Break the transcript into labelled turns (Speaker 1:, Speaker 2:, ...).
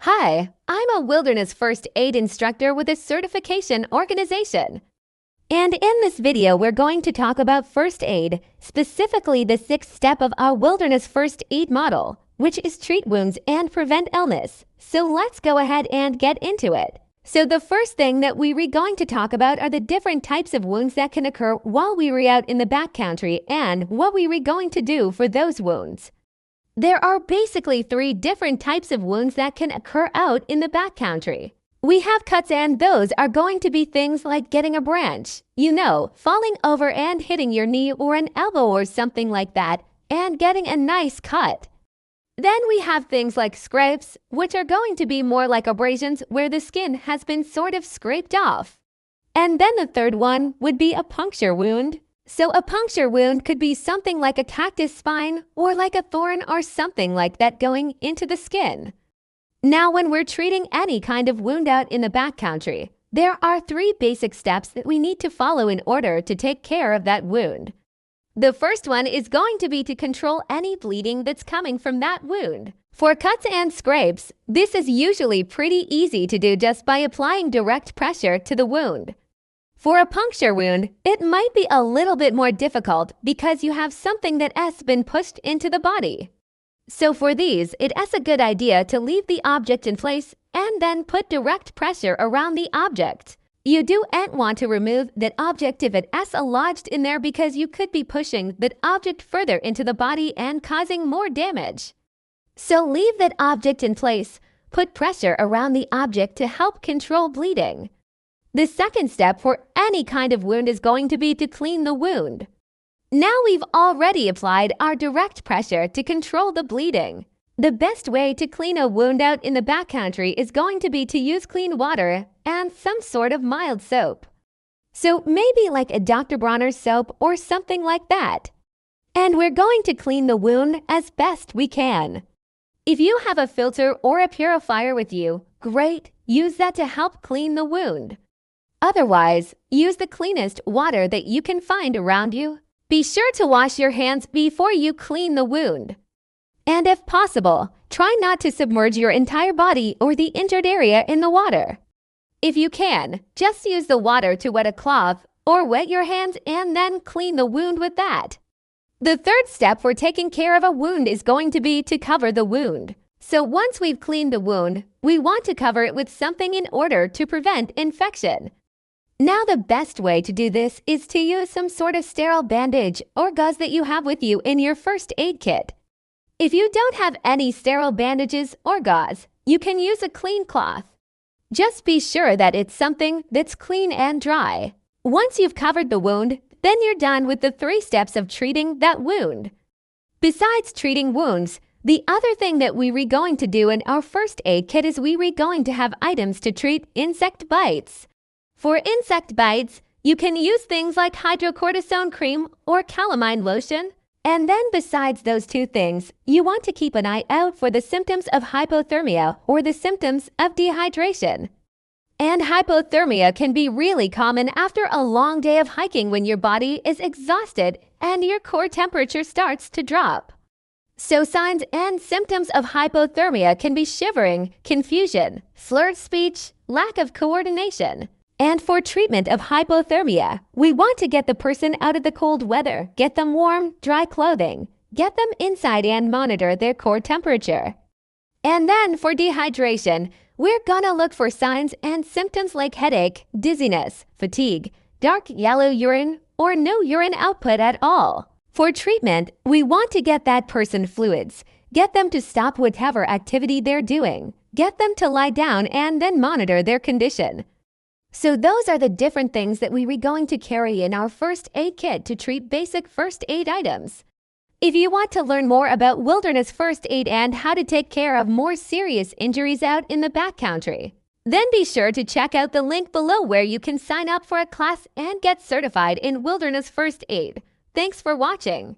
Speaker 1: Hi, I'm a wilderness first aid instructor with a certification organization. And in this video, we're going to talk about first aid, specifically the sixth step of our wilderness first aid model, which is treat wounds and prevent illness. So let's go ahead and get into it. So the first thing that we're going to talk about are the different types of wounds that can occur while we're out in the backcountry and what we're going to do for those wounds. There are basically three different types of wounds that can occur out in the backcountry. We have cuts, and those are going to be things like getting a branch, falling over and hitting your knee or an elbow or something like that, and getting a nice cut. Then we have things like scrapes, which are going to be more like abrasions where the skin has been sort of scraped off. And then the third one would be a puncture wound. So a puncture wound could be something like a cactus spine or like a thorn or something like that going into the skin. Now, when we're treating any kind of wound out in the backcountry, there are three basic steps that we need to follow in order to take care of that wound. The first one is going to be to control any bleeding that's coming from that wound. For cuts and scrapes, this is usually pretty easy to do just by applying direct pressure to the wound. For a puncture wound, it might be a little bit more difficult because you have something that has been pushed into the body. So for these, it is a good idea to leave the object in place and then put direct pressure around the object. You don't want to remove that object if it is lodged in there because you could be pushing that object further into the body and causing more damage. So leave that object in place, put pressure around the object to help control bleeding. The second step for any kind of wound is going to be to clean the wound. Now we've already applied our direct pressure to control the bleeding. The best way to clean a wound out in the backcountry is going to be to use clean water and some sort of mild soap. So maybe like a Dr. Bronner's soap or something like that. And we're going to clean the wound as best we can. If you have a filter or a purifier with you, great, use that to help clean the wound. Otherwise, use the cleanest water that you can find around you. Be sure to wash your hands before you clean the wound. And if possible, try not to submerge your entire body or the injured area in the water. If you can, just use the water to wet a cloth or wet your hands and then clean the wound with that. The third step for taking care of a wound is going to be to cover the wound. So once we've cleaned the wound, we want to cover it with something in order to prevent infection. Now the best way to do this is to use some sort of sterile bandage or gauze that you have with you in your first aid kit. If you don't have any sterile bandages or gauze, you can use a clean cloth. Just be sure that it's something that's clean and dry. Once you've covered the wound, then you're done with the three steps of treating that wound. Besides treating wounds, the other thing that we're going to do in our first aid kit is we're going to have items to treat insect bites. For insect bites, you can use things like hydrocortisone cream or calamine lotion. And then besides those two things, you want to keep an eye out for the symptoms of hypothermia or the symptoms of dehydration. And hypothermia can be really common after a long day of hiking when your body is exhausted and your core temperature starts to drop. So signs and symptoms of hypothermia can be shivering, confusion, slurred speech, lack of coordination. And for treatment of hypothermia, we want to get the person out of the cold weather, get them warm, dry clothing, get them inside and monitor their core temperature. And then for dehydration, we're gonna look for signs and symptoms like headache, dizziness, fatigue, dark yellow urine, or no urine output at all. For treatment, we want to get that person fluids, get them to stop whatever activity they're doing, get them to lie down and then monitor their condition. So those are the different things that we're going to carry in our first aid kit to treat basic first aid items. If you want to learn more about wilderness first aid and how to take care of more serious injuries out in the backcountry, then be sure to check out the link below where you can sign up for a class and get certified in wilderness first aid. Thanks for watching.